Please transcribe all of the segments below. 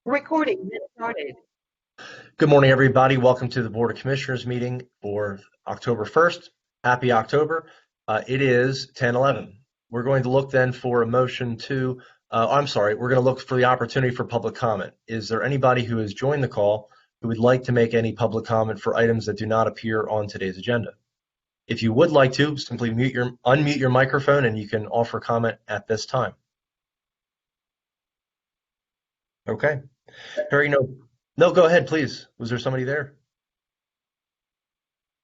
Recording has started. Good morning, everybody. Welcome to the Board of Commissioners meeting for October 1st. Happy October. It is 10:11. We're going to look then for a motion to, we're going to look for the opportunity for public comment. Is there anybody who has joined the call who would like to make any public comment for items that do not appear on today's agenda? If you would like to, simply unmute your microphone and you can offer comment at this time. Okay. Hearing no, go ahead, please. Was there somebody there?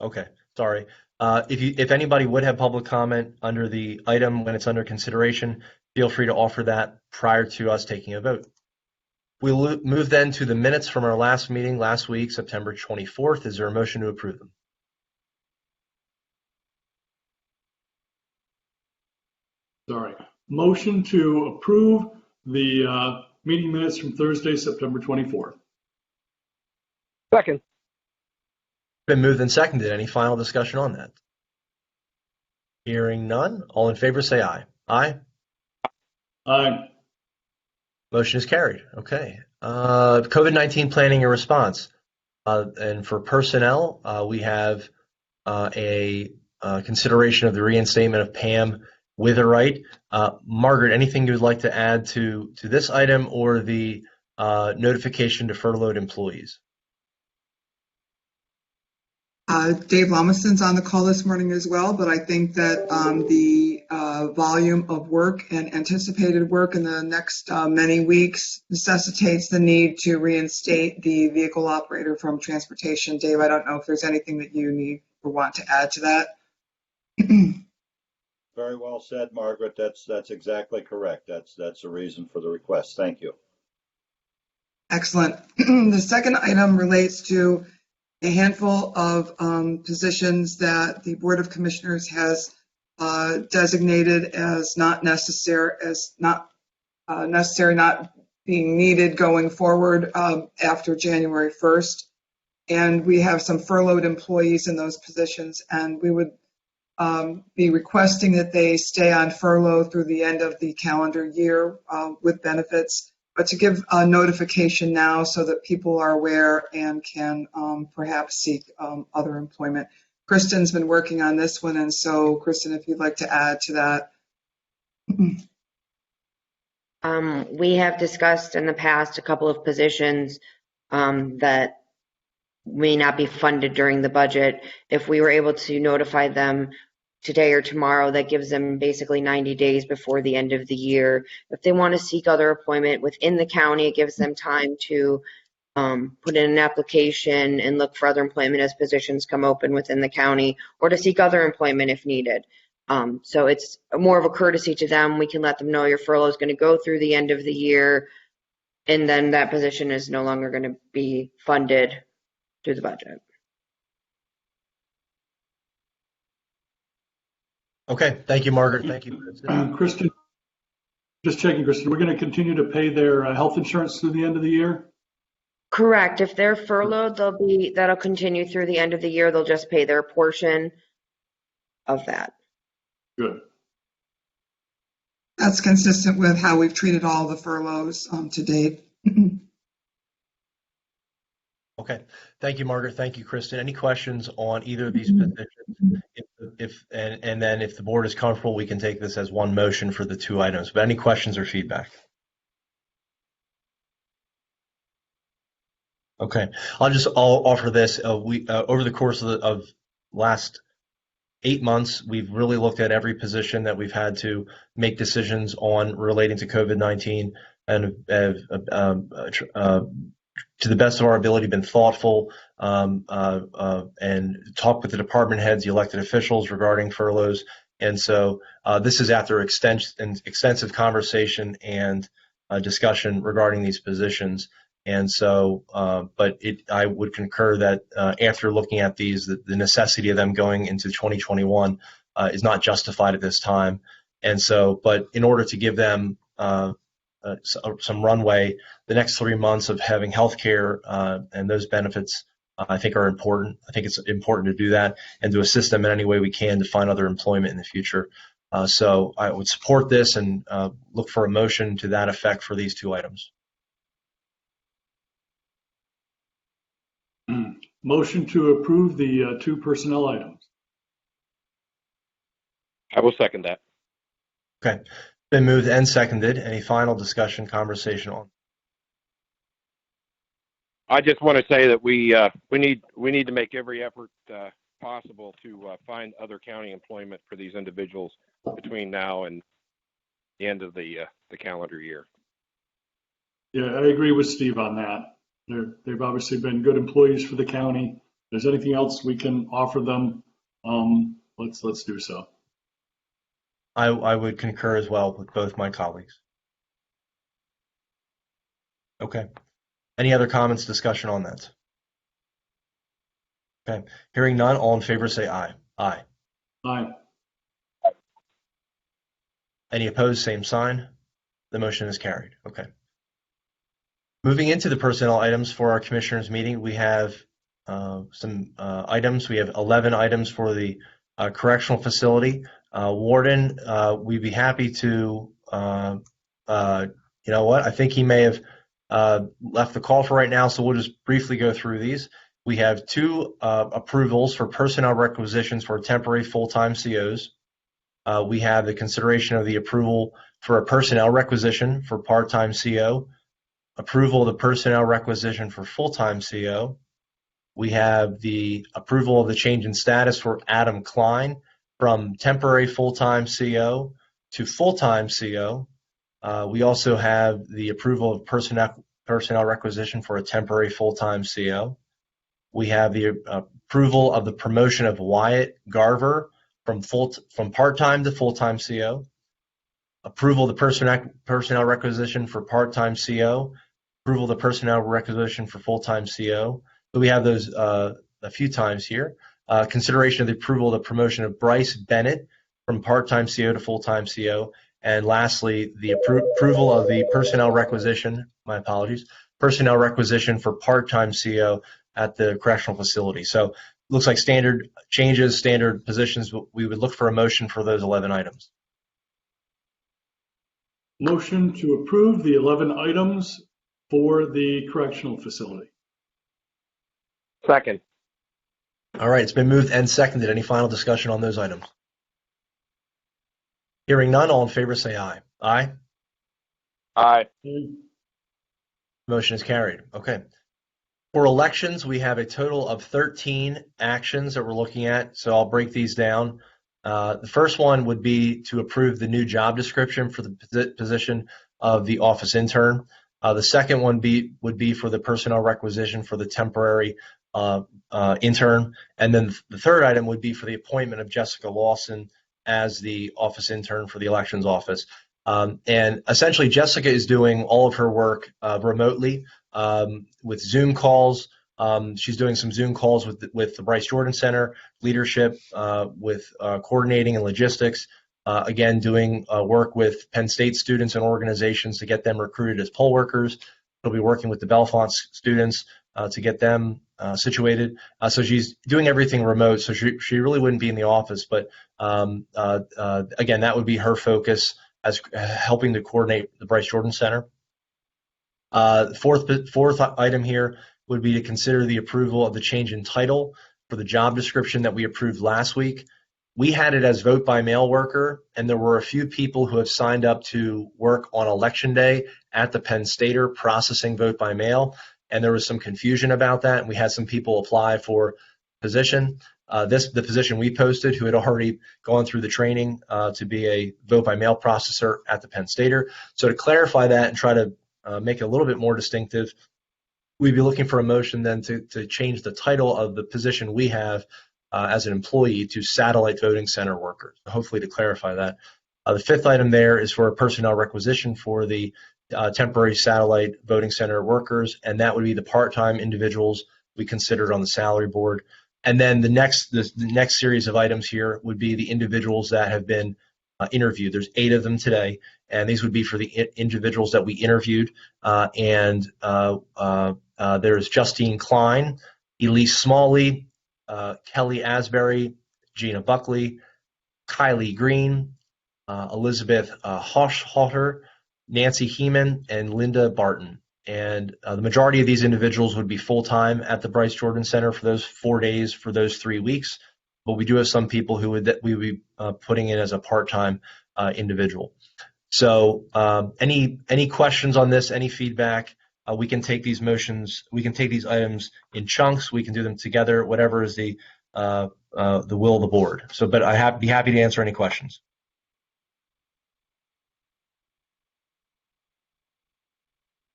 Okay, sorry. If anybody would have public comment under the item when it's under consideration, feel free to offer that prior to us taking a vote. We'll move then to the minutes from our last meeting last week, September 24th. Is there a motion to approve them? Sorry. Motion to approve the meeting minutes from Thursday, September 24th. Second. Been moved and seconded. Any final discussion on that? Hearing none. All in favor say aye. Aye. Aye. Motion is carried. Okay. COVID-19 planning and response. And for personnel, we have a consideration of the reinstatement of Pam Witherite. Margaret, anything you would like to add to this item or the notification to furloughed employees? Dave Lomison's on the call this morning as well, but I think that the volume of work and anticipated work in the next many weeks necessitates the need to reinstate the vehicle operator from transportation. Dave, I don't know if there's anything that you need or want to add to that. Very well said, Margaret. That's exactly correct. That's the reason for the request. Thank you. Excellent. The second item relates to a handful of positions that the Board of Commissioners has designated as not necessary, not being needed going forward after January 1st. And we have some furloughed employees in those positions, and we would be requesting that they stay on furlough through the end of the calendar year with benefits, but to give a notification now so that people are aware and can perhaps seek other employment. Kristen's been working on this one, and so Kristen, if you'd like to add to that. We have discussed in the past a couple of positions that may not be funded during the budget. If we were able to notify them today or tomorrow, that gives them basically 90 days before the end of the year. If they want to seek other employment within the county, it gives them time to put in an application and look for other employment as positions come open within the county, or to seek other employment if needed. So it's more of a courtesy to them. We can let them know your furlough is going to go through the end of the year, and then that position is no longer going to be funded through the budget. Okay, thank you, Margaret. Thank you, Kristen, just checking, Kristen, we're going to continue to pay their health insurance through the end of the year? Correct. If they're furloughed, that'll continue through the end of the year. They'll just pay their portion of that. Good. That's consistent with how we've treated all the furloughs to date. Okay, thank you, Margaret. Thank you, Kristen. Any questions on either of these positions? And then if the board is comfortable, we can take this as one motion for the two items. But any questions or feedback? Okay, I'll offer this. Over the course of last 8 months, we've really looked at every position that we've had to make decisions on relating to COVID-19, and to the best of our ability, been thoughtful and talked with the department heads, the elected officials regarding furloughs. And so this is after extensive conversation and discussion regarding these positions. And so, I would concur that after looking at these, the necessity of them going into 2021 is not justified at this time. And so, but in order to give them some runway, the next 3 months of having health care and those benefits, I think are important. I think it's important to do that and to assist them in any way we can to find other employment in the future. So I would support this and look for a motion to that effect for these two items. Motion to approve the two personnel items. I will second that. Okay. Been moved and seconded. Any final discussion, conversation on? I just want to say that we need to make every effort possible to find other county employment for these individuals between now and the end of the calendar year. Yeah, I agree with Steve on that. They've obviously been good employees for the county. If there's anything else we can offer them, let's do so. I would concur as well with both my colleagues. Okay. Any other comments, discussion on that? Okay. Hearing none, all in favor say aye. Aye. Aye. Any opposed, same sign. The motion is carried. Okay. Moving into the personnel items for our commissioners meeting, we have some items. We have 11 items for the correctional facility. Warden, we'd be happy to, you know what, I think he may have left the call for right now, so we'll just briefly go through these. We have two approvals for personnel requisitions for temporary full-time COs. We have the consideration of the approval for a personnel requisition for part-time CO, approval of the personnel requisition for full-time CO. We have the approval of the change in status for Adam Klein from temporary full-time CO to full-time CO. We also have the approval of personnel requisition for a temporary full-time CO. We have the approval of the promotion of Wyatt Garver from part-time to full-time CO. Approval of the personnel requisition for part-time CO. Approval of the personnel requisition for full-time CO. So we have those a few times here. Consideration of the approval of the promotion of Bryce Bennett from part-time CO to full-time CO. And lastly, the approval of the personnel requisition, personnel requisition for part-time CO at the correctional facility. So looks like standard changes, standard positions. We would look for a motion for those 11 items. Motion to approve the 11 items for the correctional facility. Second. All right, it's been moved and seconded. Any final discussion on those items? Hearing none, all in favor say aye. Aye. Aye. Motion is carried. Okay. For elections, we have a total of 13 actions that we're looking at. So I'll break these down. The first one would be to approve the new job description for the position of the office intern. The second one would be for the personnel requisition for the temporary intern. And then the third item would be for the appointment of Jessica Lawson as the office intern for the elections office. And essentially, Jessica is doing all of her work remotely with Zoom calls. She's doing some Zoom calls with the Bryce Jordan Center leadership, with coordinating and logistics. Again, doing work with Penn State students and organizations to get them recruited as poll workers. She'll be working with the Bellefonte students to get them situated. So she's doing everything remote. So she really wouldn't be in the office. But again, that would be her focus as helping to coordinate the Bryce Jordan Center. Fourth item here would be to consider the approval of the change in title for the job description that we approved last week. We had it as vote by mail worker, and there were a few people who have signed up to work on election day at the Penn Stater processing vote by mail, and there was some confusion about that, and we had some people apply for position. The position we posted, who had already gone through the training to be a vote by mail processor at the Penn Stater. So to clarify that and try to make it a little bit more distinctive, we'd be looking for a motion then to change the title of the position we have as an employee to satellite voting center workers, hopefully to clarify that. The fifth item there is for a personnel requisition for the temporary satellite voting center workers, and that would be the part-time individuals we considered on the salary board. And then the next series of items here would be the individuals that have been interviewed. There's 8 of them today, and these would be for the individuals that we interviewed. There's Justine Klein, Elise Smalley, Kelly Asbury, Gina Buckley, Kylie Green, Elizabeth Hoshhalter, Nancy Heeman, and Linda Barton. And the majority of these individuals would be full-time at the Bryce Jordan Center for those 4 days for those 3 weeks. But we do have some people who we would be putting in as a part-time individual. So any questions on this, any feedback? We can take these items in chunks. We can do them together, whatever is the will of the board. So, but I'd be happy to answer any questions.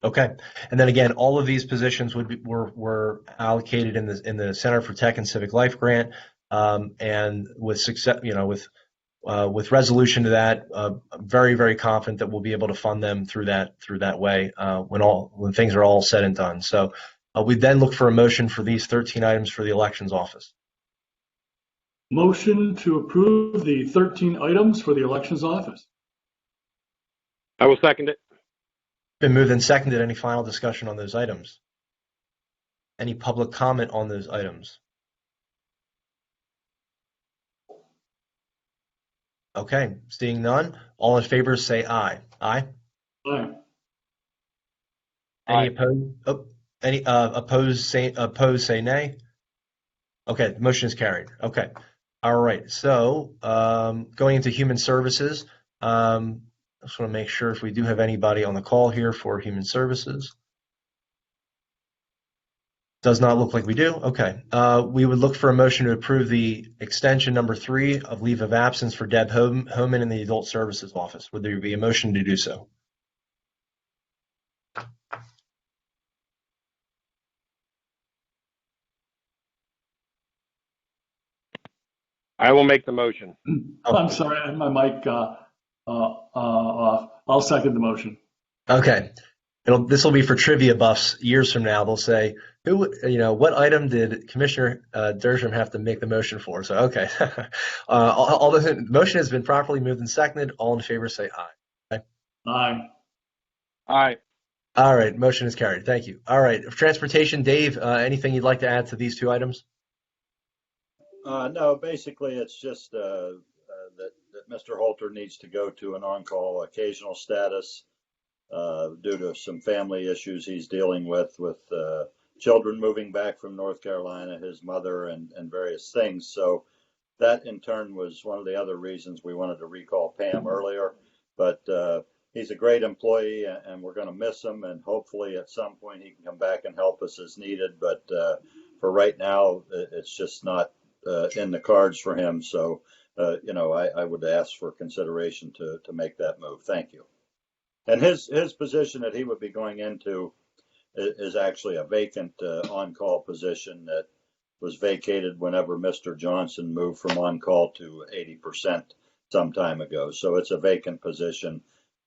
Okay, and then again, all of these positions were allocated in the Center for Tech and Civic Life grant, and with success, with resolution to that, I'm very, very confident that we'll be able to fund them through that way when things are all said and done. So we then look for a motion for these 13 items for the elections office. Motion to approve the 13 items for the elections office. I will second it. Been moved and seconded. Any final discussion on those items? Any public comment on those items? Okay, seeing none. All in favor say aye. Aye. Aye. Any Aye. opposed? Oh, any opposed say nay. Okay, the motion is carried. Okay. All right. So going into human services, I just want to make sure if we do have anybody on the call here for human services. Does not look like we do. Okay. We would look for a motion to approve the extension number 3 of leave of absence for Deb Homan in the Adult Services Office. Would there be a motion to do so? I will make the motion. I'm sorry, I had my mic off. I'll second the motion. Okay. This will be for trivia buffs years from now. They'll say, what item did Commissioner Dersham have to make the motion for? So, okay. All the motion has been properly moved and seconded. All in favor say aye. Aye. Aye. All right. Motion is carried. Thank you. All right. Transportation, Dave, anything you'd like to add to these 2 items? No, basically it's just that Mr. Holter needs to go to an on-call occasional status due to some family issues he's dealing with children moving back from North Carolina, his mother, and various things. So that in turn was one of the other reasons we wanted to recall Pam earlier. But he's a great employee, and we're going to miss him, and hopefully at some point he can come back and help us as needed. But for right now, it's just not in the cards for him. So, I would ask for consideration to make that move. Thank you. And his position that he would be going into is actually a vacant on-call position that was vacated whenever Mr. Johnson moved from on-call to 80% some time ago. So it's a vacant position.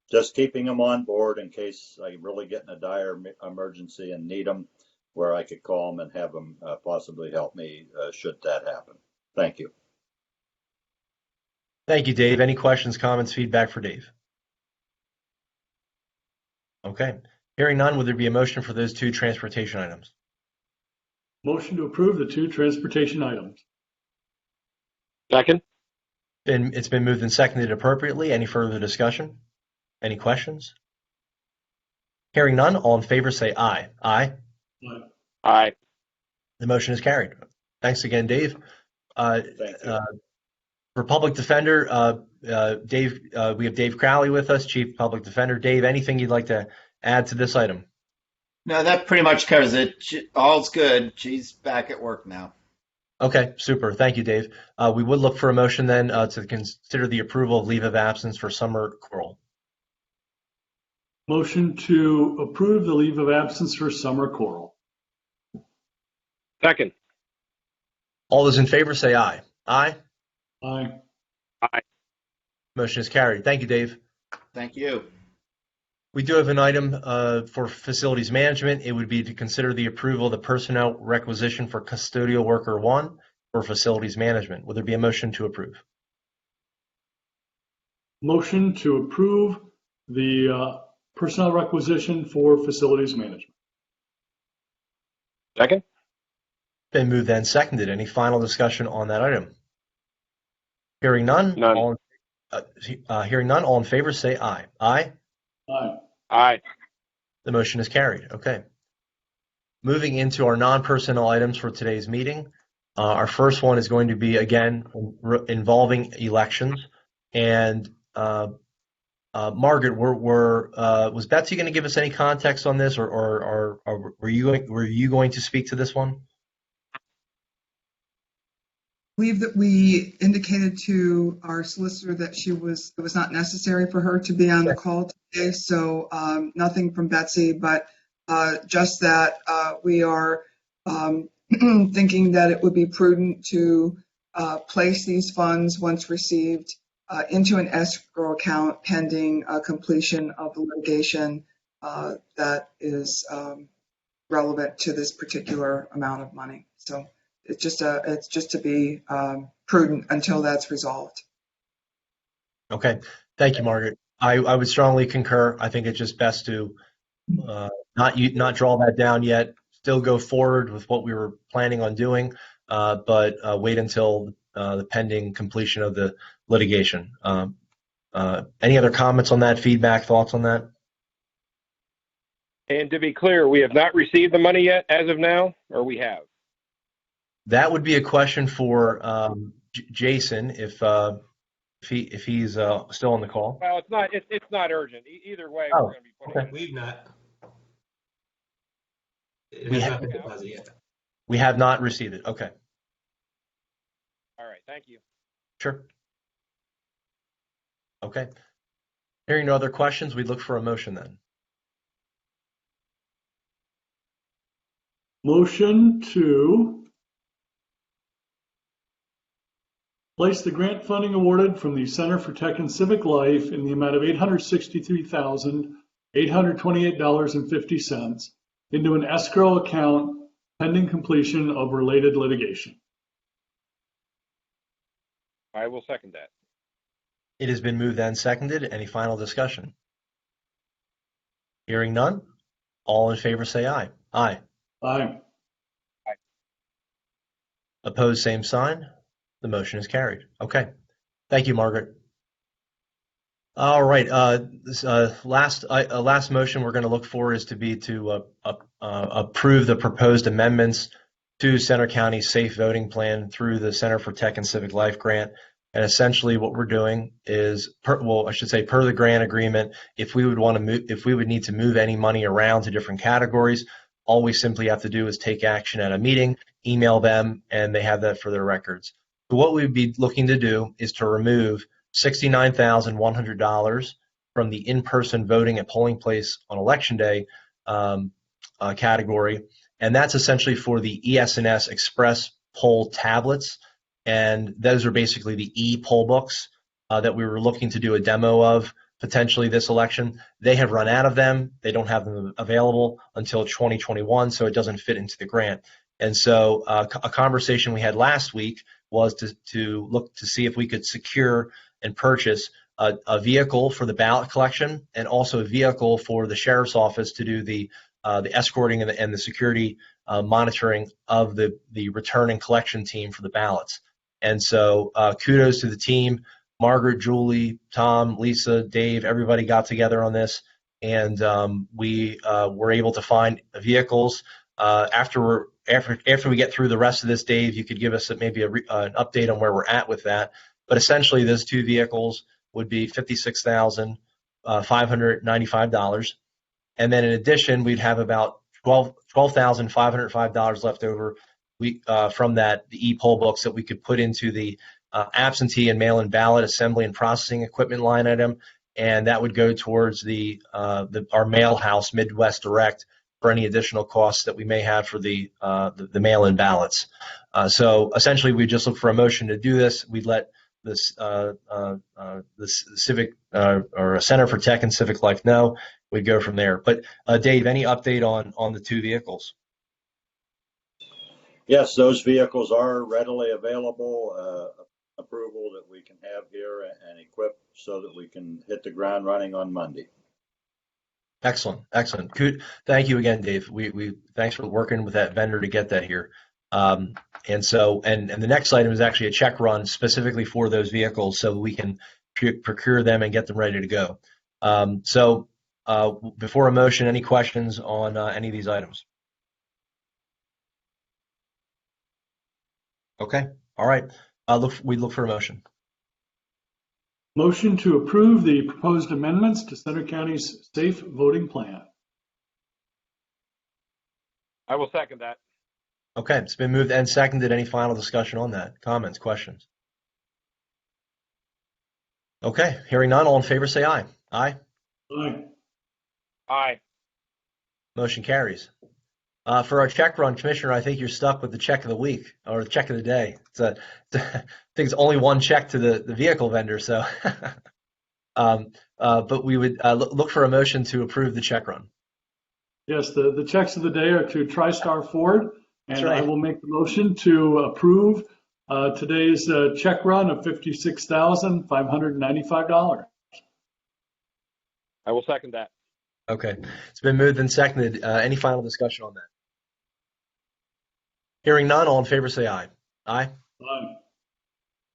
Just keeping him on board in case I really get in a dire emergency and need him, where I could call him and have him possibly help me should that happen. Thank you. Thank you, Dave. Any questions, comments, feedback for Dave? Okay. Hearing none, would there be a motion for those 2 transportation items? Motion to approve the 2 transportation items. Second. It's been moved and seconded appropriately. Any further discussion? Any questions? Hearing none, all in favor say aye. Aye. Aye. Aye. The motion is carried. Thanks again, Dave. Thank you. For Public Defender, Dave, we have Dave Crowley with us, Chief Public Defender. Dave, anything you'd like to add to this item? No, that pretty much covers it. All's good. She's back at work now. Okay, super. Thank you, Dave. We would look for a motion then to consider the approval of leave of absence for Summer Corl. Motion to approve the leave of absence for Summer Coral. Second. All those in favor say aye. Aye. Aye. Aye. Motion is carried. Thank you, Dave. Thank you. We do have an item for facilities management. It would be to consider the approval of the personnel requisition for custodial worker 1 for facilities management. Would there be a motion to approve? Motion to approve the personnel requisition for facilities management. Second. Been moved and seconded. Any final discussion on that item? Hearing none. None. Hearing none. All in favor say aye. Aye. Aye. Aye. The motion is carried. Okay. Moving into our non-personnel items for today's meeting. Our first one is going to be, again, involving elections. And Margaret, was Betsy going to give us any context on this, or were you going to speak to this one? I believe that we indicated to our solicitor that it was not necessary for her to be on the call today. So nothing from Betsy, but just that we are thinking that it would be prudent to place these funds once received into an escrow account pending completion of the litigation that is relevant to this particular amount of money. So it's just to be prudent until that's resolved. Okay. Thank you, Margaret. I would strongly concur. I think it's just best to not draw that down yet. Still go forward with what we were planning on doing, but wait until the pending completion of the litigation. Any other comments on that? Feedback, thoughts on that? And to be clear, we have not received the money yet as of now, or we have? That would be a question for Jason if he's still on the call. Well, it's not urgent. Either way, Oh, we're going to be putting okay. We've not. It We has have- not been deposited yet. We have not received it. Okay, All right, thank you. sure. Okay. Hearing no other questions, we look for a motion then. Motion to place the grant funding awarded from the Center for Tech and Civic Life in the amount of $863,828.50 into an escrow account pending completion of related litigation. I will second that. It has been moved and seconded. Any final discussion? Hearing none. All in favor say aye. Aye. Aye. Opposed, same sign. The motion is carried. Okay. Thank you, Margaret. All right. Last motion we're going to look for is to approve the proposed amendments to Center County's Safe Voting Plan through the Center for Tech and Civic Life grant. And essentially, what we're doing is, per the grant agreement, if we would need to move any money around to different categories, all we simply have to do is take action at a meeting, email them, and they have that for their records. So what we'd be looking to do is to remove $69,100 from the in-person voting at polling place on election day category, and that's essentially for the ES&S Express poll tablets, and those are basically the e-poll books that we were looking to do a demo of potentially this election. They have run out of them. They don't have them available until 2021, so it doesn't fit into the grant. And so a conversation we had last week was to look to see if we could secure and purchase a vehicle for the ballot collection and also a vehicle for the sheriff's office to do the escorting and the security monitoring of the return and collection team for the ballots. And so kudos to the team. Margaret, Julie, Tom, Lisa, Dave, everybody got together on this, and we were able to find vehicles. After we get through the rest of this, Dave, you could give us maybe an update on where we're at with that. But essentially, those two vehicles would be $56,595. And then in addition, we'd have about $12,505 left over from the e-poll books that we could put into the absentee and mail-in ballot assembly and processing equipment line item, and that would go towards our mail house, Midwest Direct, for any additional costs that we may have for the mail-in ballots. So essentially, we just look for a motion to do this. We'd let the Civic or a Center for Tech and Civic Life know. We'd go from there. But Dave, any update on the two vehicles? Yes, those vehicles are readily available. Approval that we can have here and equip so that we can hit the ground running on Monday. Excellent. Thank you again, Dave. We thanks for working with that vendor to get that here. And the next item is actually a check run specifically for those vehicles so we can procure them and get them ready to go. So before a motion, any questions on any of these items? Okay. All right. We look for a motion. Motion to approve the proposed amendments to Center County's safe voting plan. I will second that. Okay. It's been moved and seconded. Any final discussion on that? Comments, questions? Okay. Hearing none, all in favor say aye. Aye. Aye. Aye. Motion carries. For our check run, Commissioner, I think you're stuck with the check of the week or the check of the day. I think it's only one check to the vehicle vendor. So, but we would look for a motion to approve the check run. Yes, the checks of the day are to TriStar Ford, That's and right. I will make the motion to approve today's check run of $56,595. I will second that. Okay. It's been moved and seconded. Any final discussion on that? Hearing none, all in favor say aye. Aye. Aye.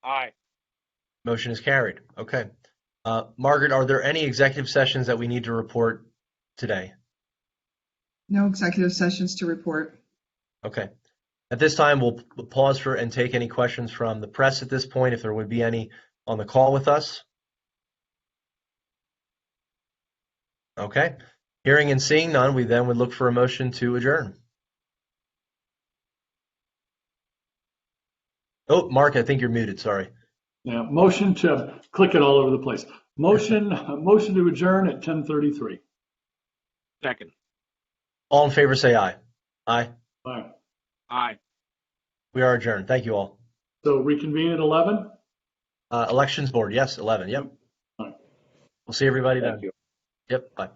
Aye. Motion is carried. Okay. Margaret, are there any executive sessions that we need to report today? No executive sessions to report. Okay. At this time, we'll pause and take any questions from the press at this point, if there would be any on the call with us. Okay. Hearing and seeing none, we then would look for a motion to adjourn. Oh, Mark, I think you're muted. Sorry. Yeah, motion to click it all over the place. Motion to adjourn at 10:33. Second. All in favor say aye. Aye. Aye. Aye. We are adjourned. Thank you all. So reconvene at 11? Elections board, yes, 11. Yep. All right. We'll see everybody then. Thank you. Yep. Bye.